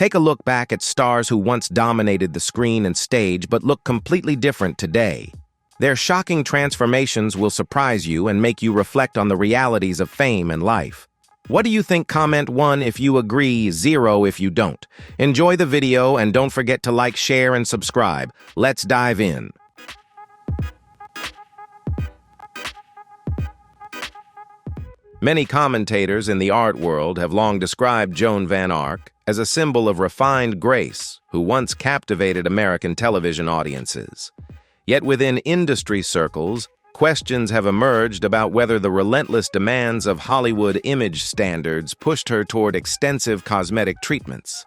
Take a look back at stars who once dominated the screen and stage but look completely different today. Their shocking transformations will surprise you and make you reflect on the realities of fame and life. What do you think? Comment 1 if you agree, 0 if you don't. Enjoy the video and don't forget to like, share, and subscribe. Let's dive in. Many commentators in the art world have long described Joan Van Ark as a symbol of refined grace who once captivated American television audiences. Yet within industry circles, questions have emerged about whether the relentless demands of Hollywood image standards pushed her toward extensive cosmetic treatments.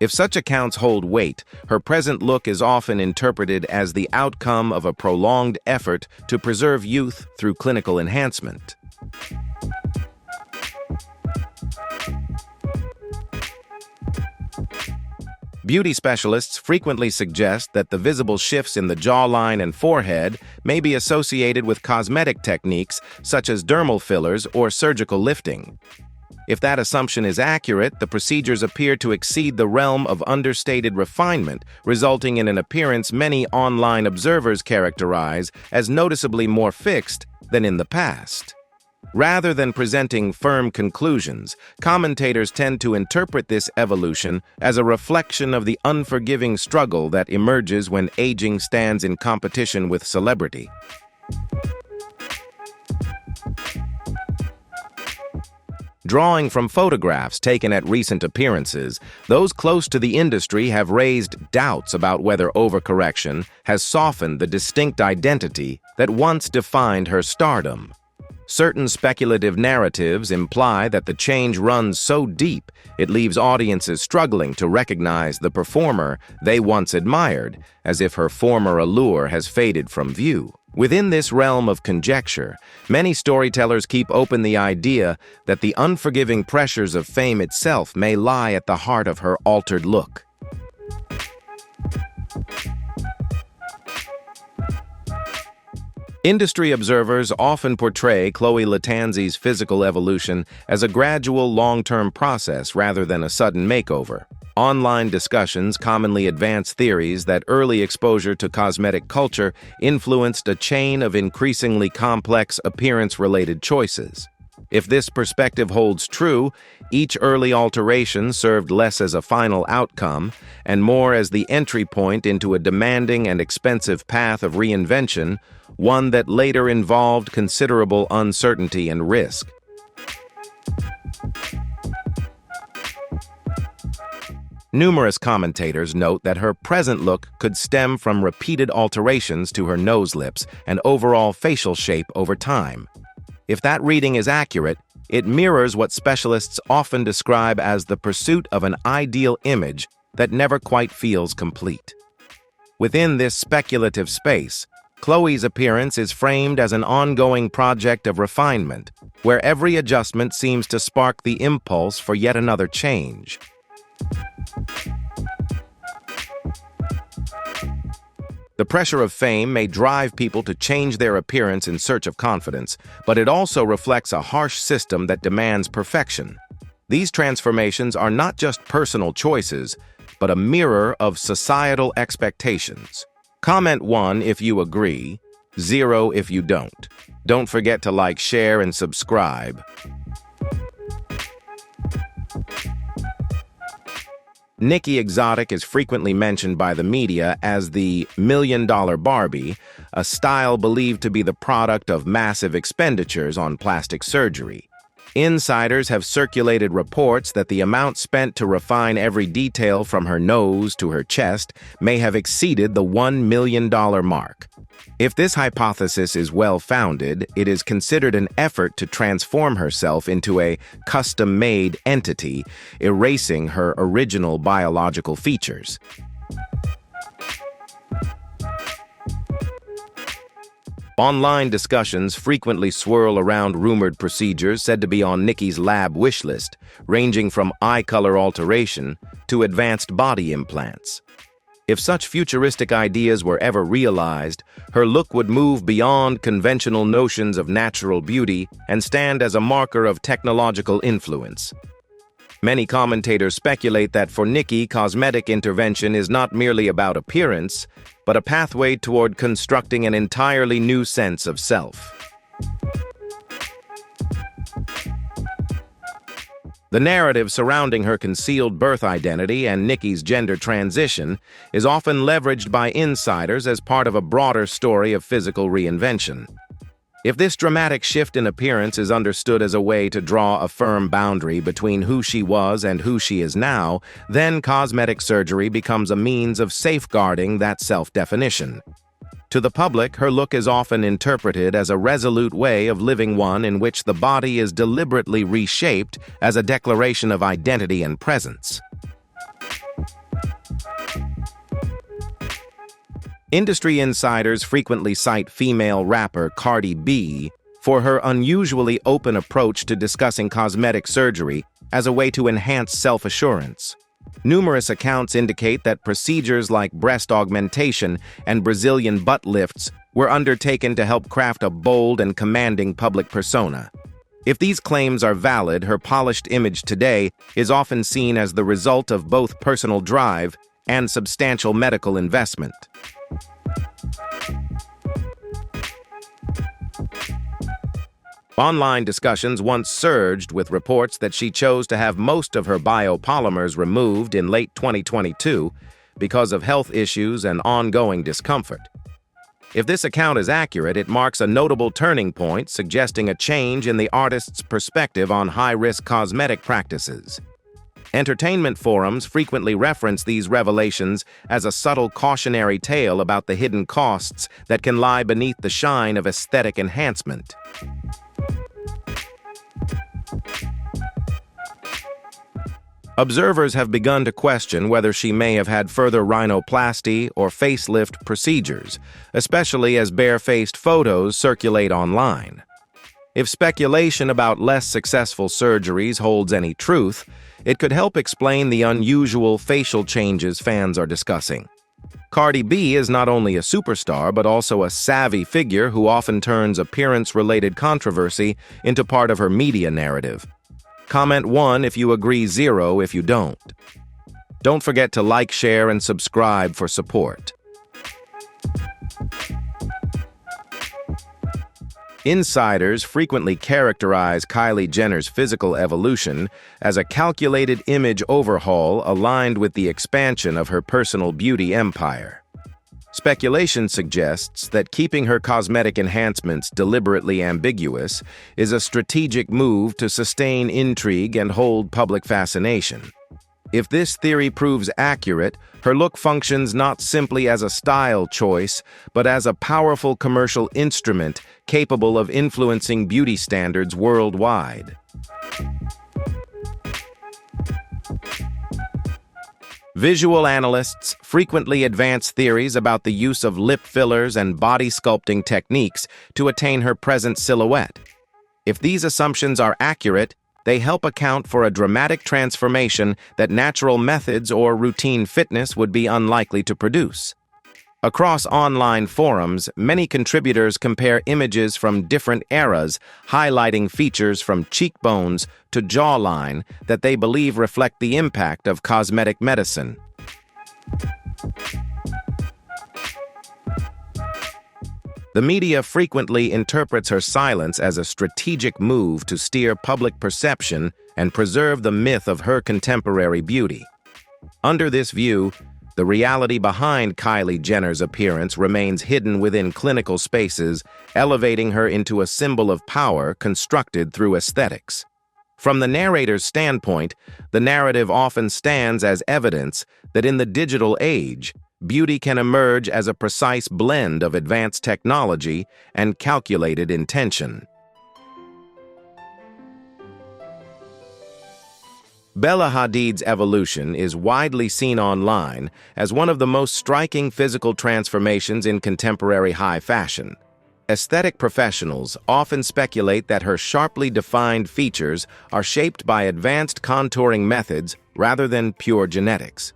If such accounts hold weight, her present look is often interpreted as the outcome of a prolonged effort to preserve youth through clinical enhancement. Beauty specialists frequently suggest that the visible shifts in the jawline and forehead may be associated with cosmetic techniques such as dermal fillers or surgical lifting. If that assumption is accurate, the procedures appear to exceed the realm of understated refinement, resulting in an appearance many online observers characterize as noticeably more fixed than in the past. Rather than presenting firm conclusions, commentators tend to interpret this evolution as a reflection of the unforgiving struggle that emerges when aging stands in competition with celebrity. Drawing from photographs taken at recent appearances, those close to the industry have raised doubts about whether overcorrection has softened the distinct identity that once defined her stardom. Certain speculative narratives imply that the change runs so deep it leaves audiences struggling to recognize the performer they once admired, as if her former allure has faded from view. Within this realm of conjecture, many storytellers keep open the idea that the unforgiving pressures of fame itself may lie at the heart of her altered look. Industry observers often portray Khloe Latanzy's physical evolution as a gradual, long-term process rather than a sudden makeover. Online discussions commonly advance theories that early exposure to cosmetic culture influenced a chain of increasingly complex appearance-related choices. If this perspective holds true, each early alteration served less as a final outcome and more as the entry point into a demanding and expensive path of reinvention, one that later involved considerable uncertainty and risk. Numerous commentators note that her present look could stem from repeated alterations to her nose lips and overall facial shape over time. If that reading is accurate, it mirrors what specialists often describe as the pursuit of an ideal image that never quite feels complete. Within this speculative space, Khloe's appearance is framed as an ongoing project of refinement, where every adjustment seems to spark the impulse for yet another change. The pressure of fame may drive people to change their appearance in search of confidence, but it also reflects a harsh system that demands perfection. These transformations are not just personal choices, but a mirror of societal expectations. Comment 1 if you agree, 0 if you don't. Don't forget to like, share, and subscribe. Nikki Exotika is frequently mentioned by the media as the $1 million Barbie, a style believed to be the product of massive expenditures on plastic surgery. Insiders have circulated reports that the amount spent to refine every detail from her nose to her chest may have exceeded the $1 million mark. If this hypothesis is well-founded, it is considered an effort to transform herself into a custom-made entity, erasing her original biological features. Online discussions frequently swirl around rumored procedures said to be on Nikki's lab wish list, ranging from eye color alteration to advanced body implants. If such futuristic ideas were ever realized, her look would move beyond conventional notions of natural beauty and stand as a marker of technological influence. Many commentators speculate that for Nikki, cosmetic intervention is not merely about appearance, but a pathway toward constructing an entirely new sense of self. The narrative surrounding her concealed birth identity and Nikki's gender transition is often leveraged by insiders as part of a broader story of physical reinvention. If this dramatic shift in appearance is understood as a way to draw a firm boundary between who she was and who she is now, then cosmetic surgery becomes a means of safeguarding that self-definition. To the public, her look is often interpreted as a resolute way of living, one in which the body is deliberately reshaped as a declaration of identity and presence. Industry insiders frequently cite female rapper Cardi B for her unusually open approach to discussing cosmetic surgery as a way to enhance self-assurance. Numerous accounts indicate that procedures like breast augmentation and Brazilian butt lifts were undertaken to help craft a bold and commanding public persona. If these claims are valid, her polished image today is often seen as the result of both personal drive and substantial medical investment. Online discussions once surged with reports that she chose to have most of her biopolymers removed in late 2022 because of health issues and ongoing discomfort. If this account is accurate, it marks a notable turning point, suggesting a change in the artist's perspective on high-risk cosmetic practices. Entertainment forums frequently reference these revelations as a subtle cautionary tale about the hidden costs that can lie beneath the shine of aesthetic enhancement. Observers have begun to question whether she may have had further rhinoplasty or facelift procedures, especially as barefaced photos circulate online. If speculation about less successful surgeries holds any truth, it could help explain the unusual facial changes fans are discussing. Cardi B is not only a superstar but also a savvy figure who often turns appearance-related controversy into part of her media narrative. Comment 1 if you agree, 0 if you don't. Don't forget to like, share, and subscribe for support. Insiders frequently characterize Kylie Jenner's physical evolution as a calculated image overhaul aligned with the expansion of her personal beauty empire. Speculation suggests that keeping her cosmetic enhancements deliberately ambiguous is a strategic move to sustain intrigue and hold public fascination. If this theory proves accurate, her look functions not simply as a style choice, but as a powerful commercial instrument capable of influencing beauty standards worldwide. Visual analysts frequently advance theories about the use of lip fillers and body sculpting techniques to attain her present silhouette. If these assumptions are accurate, they help account for a dramatic transformation that natural methods or routine fitness would be unlikely to produce. Across online forums, many contributors compare images from different eras, highlighting features from cheekbones to jawline that they believe reflect the impact of cosmetic medicine. The media frequently interprets her silence as a strategic move to steer public perception and preserve the myth of her contemporary beauty. Under this view, the reality behind Kylie Jenner's appearance remains hidden within clinical spaces, elevating her into a symbol of power constructed through aesthetics. From the narrator's standpoint, the narrative often stands as evidence that in the digital age, beauty can emerge as a precise blend of advanced technology and calculated intention. Bella Hadid's evolution is widely seen online as one of the most striking physical transformations in contemporary high fashion. Aesthetic professionals often speculate that her sharply defined features are shaped by advanced contouring methods rather than pure genetics.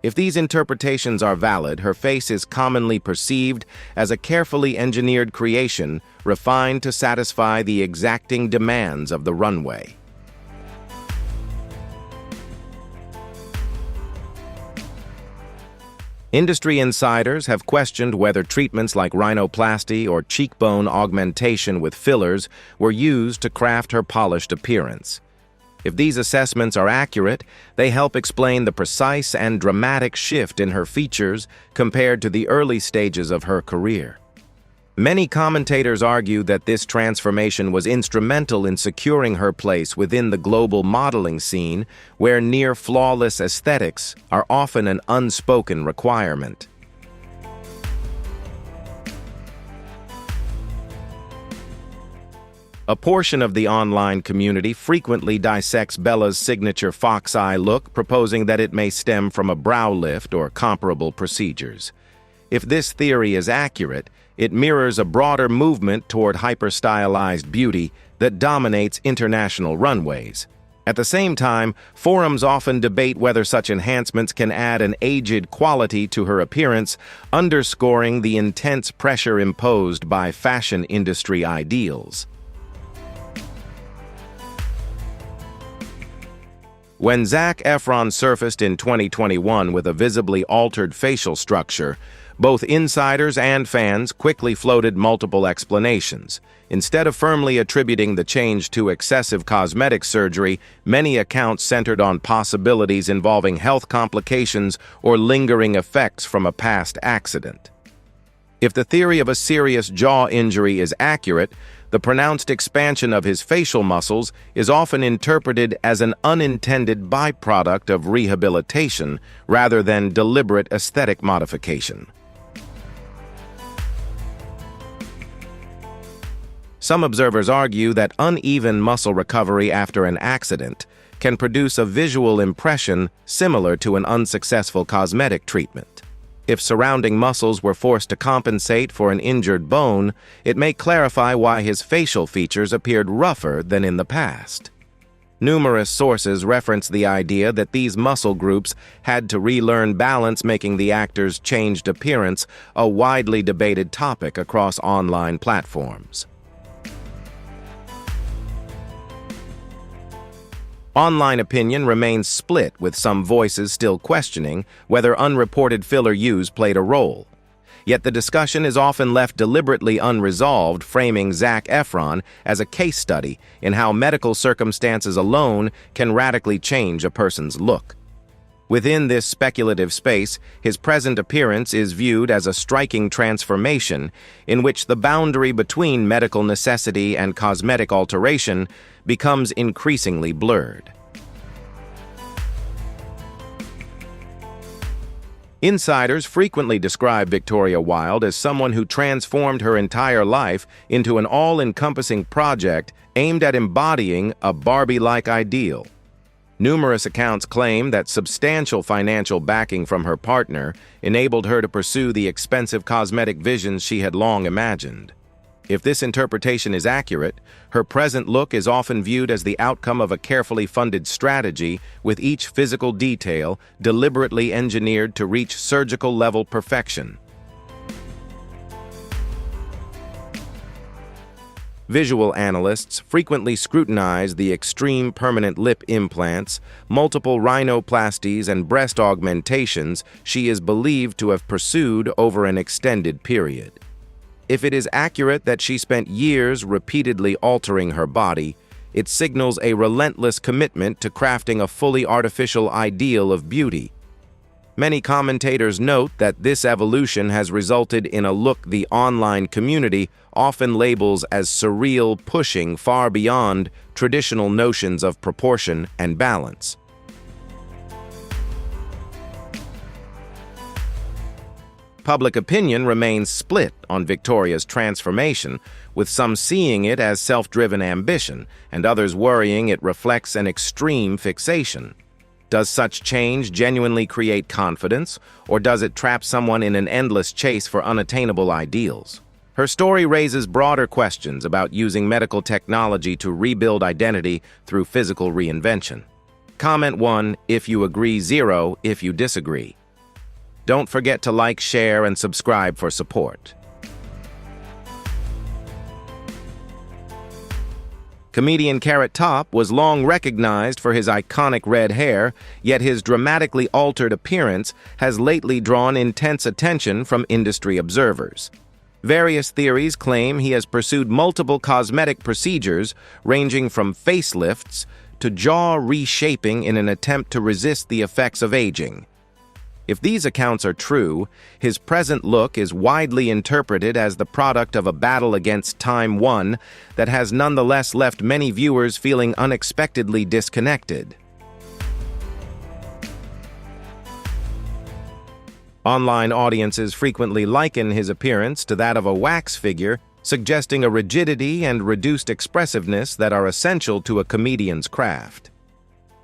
If these interpretations are valid, her face is commonly perceived as a carefully engineered creation, refined to satisfy the exacting demands of the runway. Industry insiders have questioned whether treatments like rhinoplasty or cheekbone augmentation with fillers were used to craft her polished appearance. If these assessments are accurate, they help explain the precise and dramatic shift in her features compared to the early stages of her career. Many commentators argue that this transformation was instrumental in securing her place within the global modeling scene, where near-flawless aesthetics are often an unspoken requirement. A portion of the online community frequently dissects Bella's signature fox eye look, proposing that it may stem from a brow lift or comparable procedures. If this theory is accurate, it mirrors a broader movement toward hyper-stylized beauty that dominates international runways. At the same time, forums often debate whether such enhancements can add an aged quality to her appearance, underscoring the intense pressure imposed by fashion industry ideals. When Zac Efron surfaced in 2021 with a visibly altered facial structure, both insiders and fans quickly floated multiple explanations. Instead of firmly attributing the change to excessive cosmetic surgery, many accounts centered on possibilities involving health complications or lingering effects from a past accident. If the theory of a serious jaw injury is accurate, the pronounced expansion of his facial muscles is often interpreted as an unintended byproduct of rehabilitation rather than deliberate aesthetic modification. Some observers argue that uneven muscle recovery after an accident can produce a visual impression similar to an unsuccessful cosmetic treatment. If surrounding muscles were forced to compensate for an injured bone, it may clarify why his facial features appeared rougher than in the past. Numerous sources reference the idea that these muscle groups had to relearn balance, making the actor's changed appearance a widely debated topic across online platforms. Online opinion remains split, with some voices still questioning whether unreported filler use played a role. Yet the discussion is often left deliberately unresolved, framing Zac Efron as a case study in how medical circumstances alone can radically change a person's look. Within this speculative space, his present appearance is viewed as a striking transformation in which the boundary between medical necessity and cosmetic alteration becomes increasingly blurred. Insiders frequently describe Victoria Wilde as someone who transformed her entire life into an all-encompassing project aimed at embodying a Barbie-like ideal. Numerous accounts claim that substantial financial backing from her partner enabled her to pursue the expensive cosmetic visions she had long imagined. If this interpretation is accurate, her present look is often viewed as the outcome of a carefully funded strategy, with each physical detail deliberately engineered to reach surgical-level perfection. Visual analysts frequently scrutinize the extreme permanent lip implants, multiple rhinoplasties, and breast augmentations she is believed to have pursued over an extended period. If it is accurate that she spent years repeatedly altering her body, it signals a relentless commitment to crafting a fully artificial ideal of beauty. Many commentators note that this evolution has resulted in a look the online community often labels as surreal, pushing far beyond traditional notions of proportion and balance. Public opinion remains split on Victoria's transformation, with some seeing it as self-driven ambition and others worrying it reflects an extreme fixation. Does such change genuinely create confidence, or does it trap someone in an endless chase for unattainable ideals? Her story raises broader questions about using medical technology to rebuild identity through physical reinvention. Comment 1 if you agree, 0 if you disagree. Don't forget to like, share, and subscribe for support. Comedian Carrot Top was long recognized for his iconic red hair, yet his dramatically altered appearance has lately drawn intense attention from industry observers. Various theories claim he has pursued multiple cosmetic procedures, ranging from facelifts to jaw reshaping in an attempt to resist the effects of aging. If these accounts are true, his present look is widely interpreted as the product of a battle against time one that has nonetheless left many viewers feeling unexpectedly disconnected. Online audiences frequently liken his appearance to that of a wax figure, suggesting a rigidity and reduced expressiveness that are essential to a comedian's craft.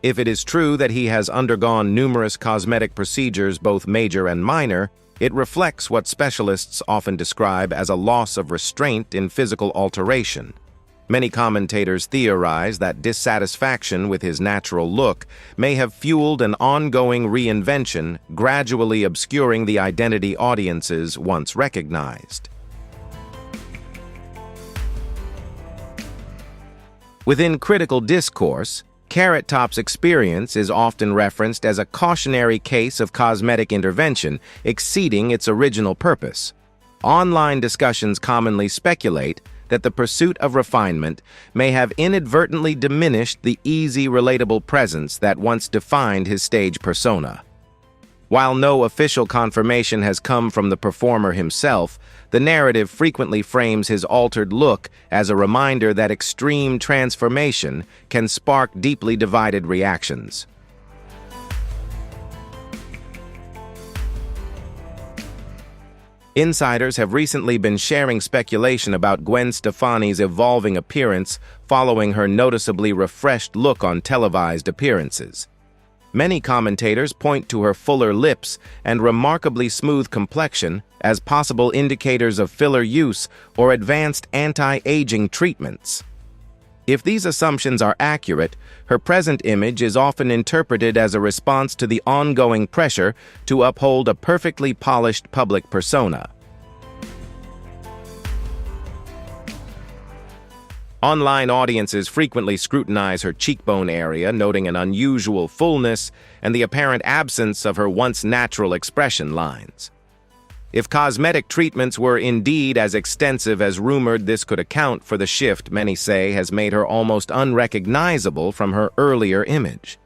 If it is true that he has undergone numerous cosmetic procedures, both major and minor, it reflects what specialists often describe as a loss of restraint in physical alteration. Many commentators theorize that dissatisfaction with his natural look may have fueled an ongoing reinvention, gradually obscuring the identity audiences once recognized. Within critical discourse, Carrot Top's experience is often referenced as a cautionary case of cosmetic intervention exceeding its original purpose. Online discussions commonly speculate that the pursuit of refinement may have inadvertently diminished the easy, relatable presence that once defined his stage persona. While no official confirmation has come from the performer himself, the narrative frequently frames his altered look as a reminder that extreme transformation can spark deeply divided reactions. Insiders have recently been sharing speculation about Gwen Stefani's evolving appearance following her noticeably refreshed look on televised appearances. Many commentators point to her fuller lips and remarkably smooth complexion as possible indicators of filler use or advanced anti-aging treatments. If these assumptions are accurate, her present image is often interpreted as a response to the ongoing pressure to uphold a perfectly polished public persona. Online audiences frequently scrutinize her cheekbone area, noting an unusual fullness and the apparent absence of her once natural expression lines. If cosmetic treatments were indeed as extensive as rumored, this could account for the shift many say has made her almost unrecognizable from her earlier image.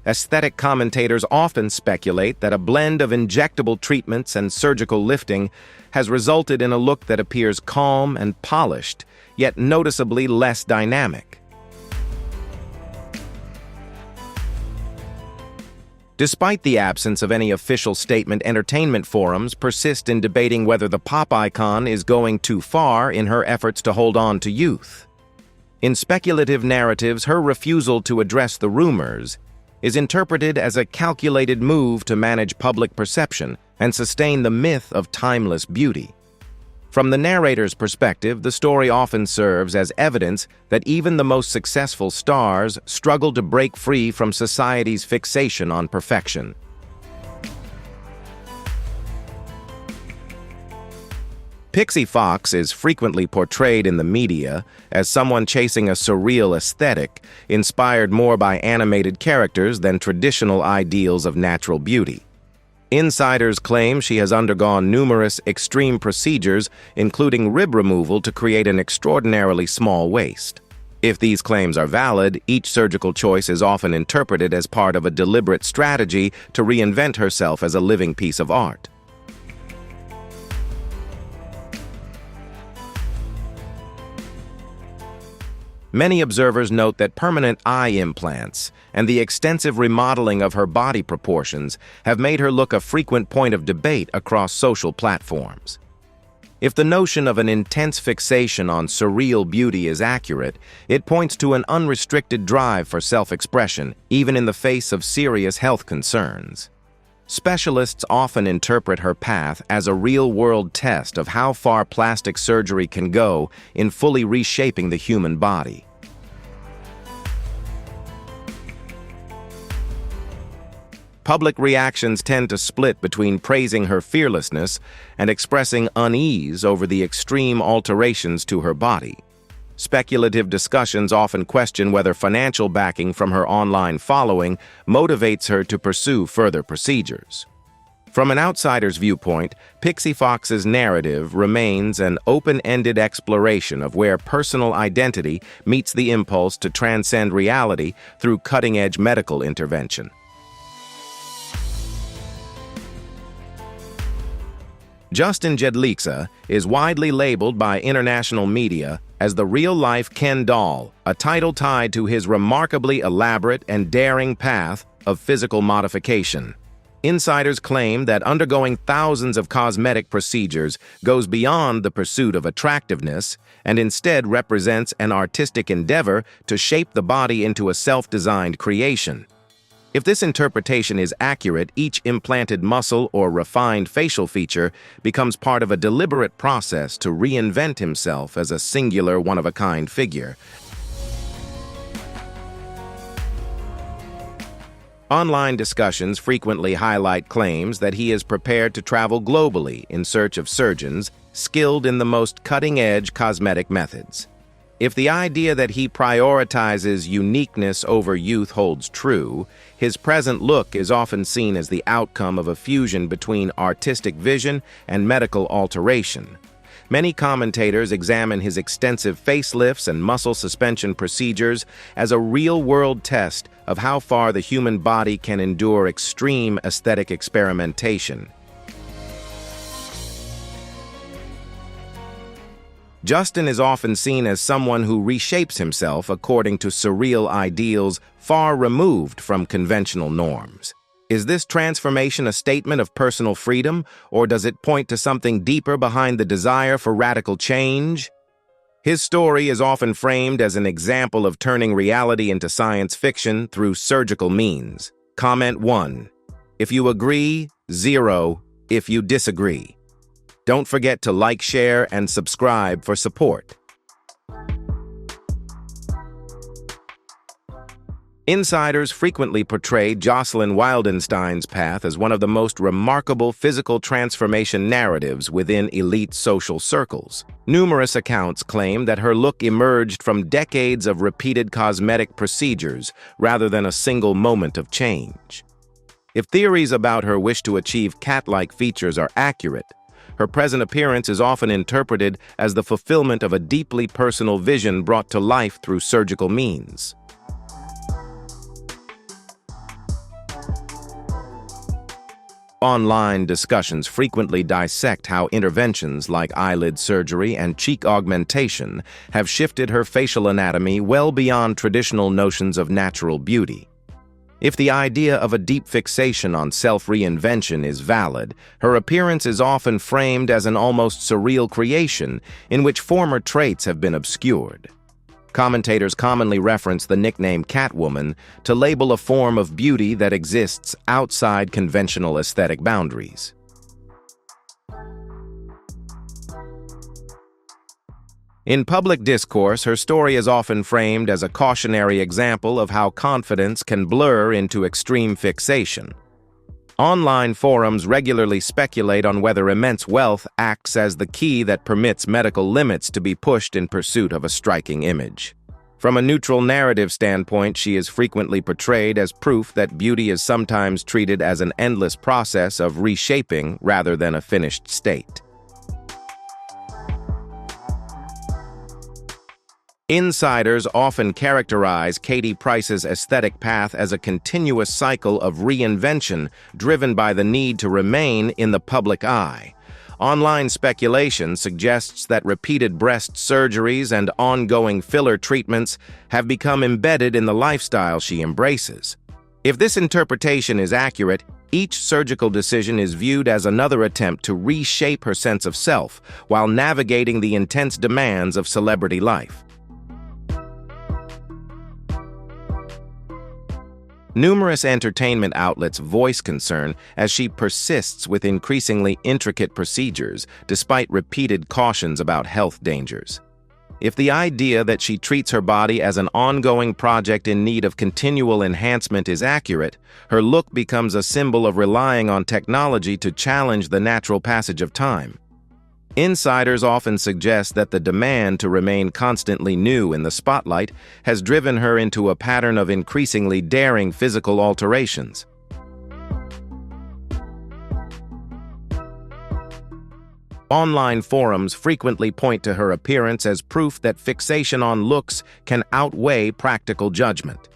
Aesthetic commentators often speculate that a blend of injectable treatments and surgical lifting has resulted in a look that appears calm and polished, yet noticeably less dynamic. Despite the absence of any official statement, entertainment forums persist in debating whether the pop icon is going too far in her efforts to hold on to youth. In speculative narratives, her refusal to address the rumors is interpreted as a calculated move to manage public perception and sustain the myth of timeless beauty. From the narrator's perspective, the story often serves as evidence that even the most successful stars struggle to break free from society's fixation on perfection. Pixie Fox is frequently portrayed in the media as someone chasing a surreal aesthetic, inspired more by animated characters than traditional ideals of natural beauty. Insiders claim she has undergone numerous extreme procedures, including rib removal to create an extraordinarily small waist. If these claims are valid, each surgical choice is often interpreted as part of a deliberate strategy to reinvent herself as a living piece of art. Many observers note that permanent eye implants and the extensive remodeling of her body proportions have made her look a frequent point of debate across social platforms. If the notion of an intense fixation on surreal beauty is accurate, it points to an unrestricted drive for self-expression, even in the face of serious health concerns. Specialists often interpret her path as a real-world test of how far plastic surgery can go in fully reshaping the human body. Public reactions tend to split between praising her fearlessness and expressing unease over the extreme alterations to her body. Speculative discussions often question whether financial backing from her online following motivates her to pursue further procedures. From an outsider's viewpoint, Pixie Fox's narrative remains an open-ended exploration of where personal identity meets the impulse to transcend reality through cutting-edge medical intervention. Jocelyn Wildenstein is widely labeled by international media as the real-life Ken doll, a title tied to his remarkably elaborate and daring path of physical modification. Insiders claim that undergoing thousands of cosmetic procedures goes beyond the pursuit of attractiveness and instead represents an artistic endeavor to shape the body into a self-designed creation. If this interpretation is accurate, each implanted muscle or refined facial feature becomes part of a deliberate process to reinvent himself as a singular, one-of-a-kind figure. Online discussions frequently highlight claims that he is prepared to travel globally in search of surgeons skilled in the most cutting-edge cosmetic methods. If the idea that he prioritizes uniqueness over youth holds true, his present look is often seen as the outcome of a fusion between artistic vision and medical alteration. Many commentators examine his extensive facelifts and muscle suspension procedures as a real-world test of how far the human body can endure extreme aesthetic experimentation. Justin is often seen as someone who reshapes himself according to surreal ideals far removed from conventional norms. Is this transformation a statement of personal freedom, or does it point to something deeper behind the desire for radical change? His story is often framed as an example of turning reality into science fiction through surgical means. Comment 1. If you agree, 0 if you disagree. Don't forget to like, share, and subscribe for support. Insiders frequently portray Jocelyn Wildenstein's path as one of the most remarkable physical transformation narratives within elite social circles. Numerous accounts claim that her look emerged from decades of repeated cosmetic procedures rather than a single moment of change. If theories about her wish to achieve cat-like features are accurate, her present appearance is often interpreted as the fulfillment of a deeply personal vision brought to life through surgical means. Online discussions frequently dissect how interventions like eyelid surgery and cheek augmentation have shifted her facial anatomy well beyond traditional notions of natural beauty. If the idea of a deep fixation on self-reinvention is valid, her appearance is often framed as an almost surreal creation in which former traits have been obscured. Commentators commonly reference the nickname Catwoman to label a form of beauty that exists outside conventional aesthetic boundaries. In public discourse, her story is often framed as a cautionary example of how confidence can blur into extreme fixation. Online forums regularly speculate on whether immense wealth acts as the key that permits medical limits to be pushed in pursuit of a striking image. From a neutral narrative standpoint, she is frequently portrayed as proof that beauty is sometimes treated as an endless process of reshaping rather than a finished state. Insiders often characterize Katie Price's aesthetic path as a continuous cycle of reinvention driven by the need to remain in the public eye. Online speculation suggests that repeated breast surgeries and ongoing filler treatments have become embedded in the lifestyle she embraces. If this interpretation is accurate, each surgical decision is viewed as another attempt to reshape her sense of self while navigating the intense demands of celebrity life. Numerous entertainment outlets voice concern as she persists with increasingly intricate procedures despite repeated cautions about health dangers. If the idea that she treats her body as an ongoing project in need of continual enhancement is accurate, her look becomes a symbol of relying on technology to challenge the natural passage of time. Insiders often suggest that the demand to remain constantly new in the spotlight has driven her into a pattern of increasingly daring physical alterations. Online forums frequently point to her appearance as proof that fixation on looks can outweigh practical judgment.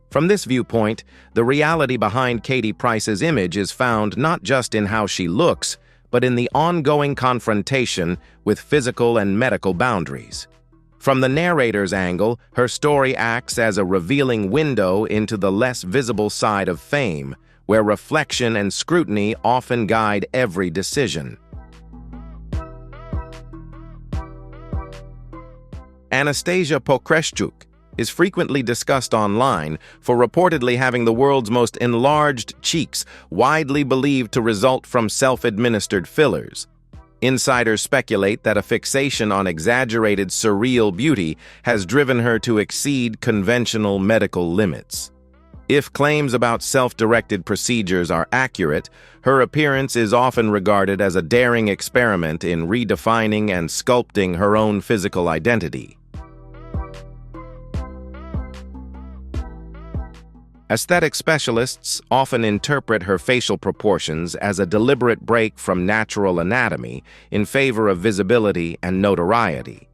From this viewpoint, the reality behind Katie Price's image is found not just in how she looks, but in the ongoing confrontation with physical and medical boundaries. From the narrator's angle, her story acts as a revealing window into the less visible side of fame, where reflection and scrutiny often guide every decision. Anastasia Pocreschuk is frequently discussed online for reportedly having the world's most enlarged cheeks, widely believed to result from self-administered fillers. Insiders speculate that a fixation on exaggerated surreal beauty has driven her to exceed conventional medical limits. If claims about self-directed procedures are accurate, her appearance is often regarded as a daring experiment in redefining and sculpting her own physical identity. Aesthetic specialists often interpret her facial proportions as a deliberate break from natural anatomy in favor of visibility and notoriety.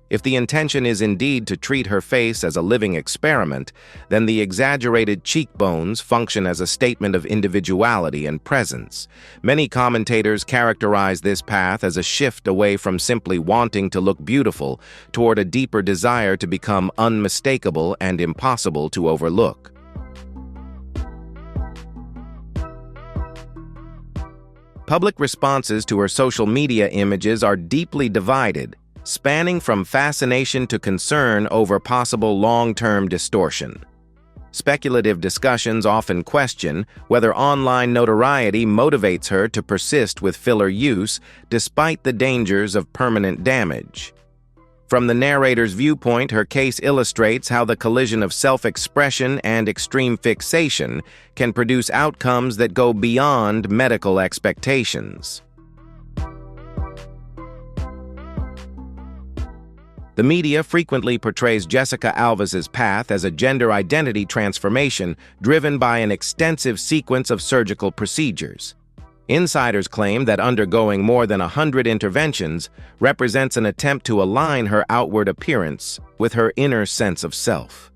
If the intention is indeed to treat her face as a living experiment, then the exaggerated cheekbones function as a statement of individuality and presence. Many commentators characterize this path as a shift away from simply wanting to look beautiful toward a deeper desire to become unmistakable and impossible to overlook. Public responses to her social media images are deeply divided, spanning from fascination to concern over possible long-term distortion. Speculative discussions often question whether online notoriety motivates her to persist with filler use despite the dangers of permanent damage. From the narrator's viewpoint, her case illustrates how the collision of self-expression and extreme fixation can produce outcomes that go beyond medical expectations. The media frequently portrays Jessica Alves' path as a gender identity transformation driven by an extensive sequence of surgical procedures. Insiders claim that undergoing more than 100 interventions represents an attempt to align her outward appearance with her inner sense of self.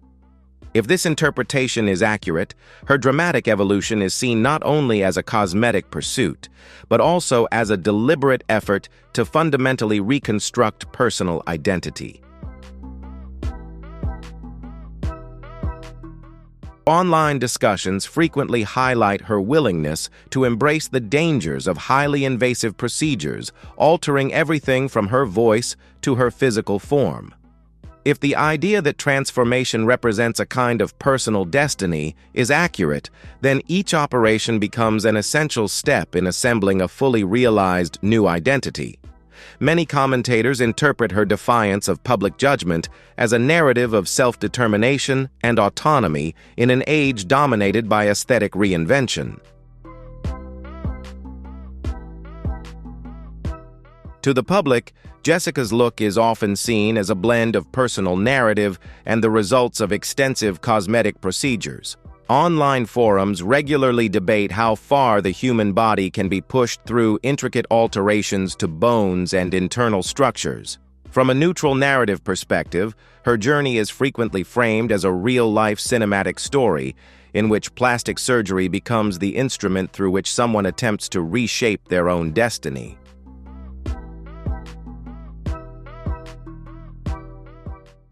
If this interpretation is accurate, her dramatic evolution is seen not only as a cosmetic pursuit, but also as a deliberate effort to fundamentally reconstruct personal identity. Online discussions frequently highlight her willingness to embrace the dangers of highly invasive procedures, altering everything from her voice to her physical form. If the idea that transformation represents a kind of personal destiny is accurate, then each operation becomes an essential step in assembling a fully realized new identity. Many commentators interpret her defiance of public judgment as a narrative of self-determination and autonomy in an age dominated by aesthetic reinvention. To the public, Jessica's look is often seen as a blend of personal narrative and the results of extensive cosmetic procedures. Online forums regularly debate how far the human body can be pushed through intricate alterations to bones and internal structures. From a neutral narrative perspective, her journey is frequently framed as a real-life cinematic story in which plastic surgery becomes the instrument through which someone attempts to reshape their own destiny.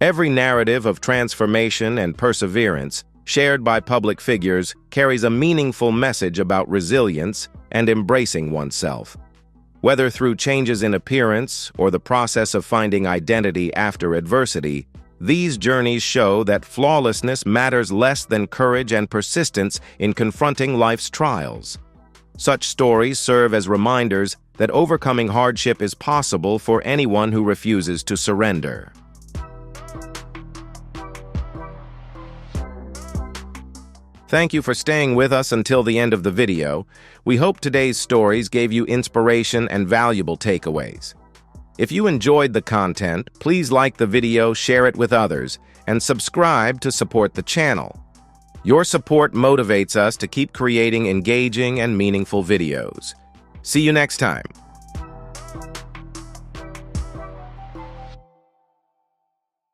Every narrative of transformation and perseverance shared by public figures carries a meaningful message about resilience and embracing oneself. Whether through changes in appearance or the process of finding identity after adversity, these journeys show that flawlessness matters less than courage and persistence in confronting life's trials. Such stories serve as reminders that overcoming hardship is possible for anyone who refuses to surrender. Thank you for staying with us until the end of the video. We hope today's stories gave you inspiration and valuable takeaways. If you enjoyed the content, please like the video, share it with others, and subscribe to support the channel. Your support motivates us to keep creating engaging and meaningful videos. See you next time.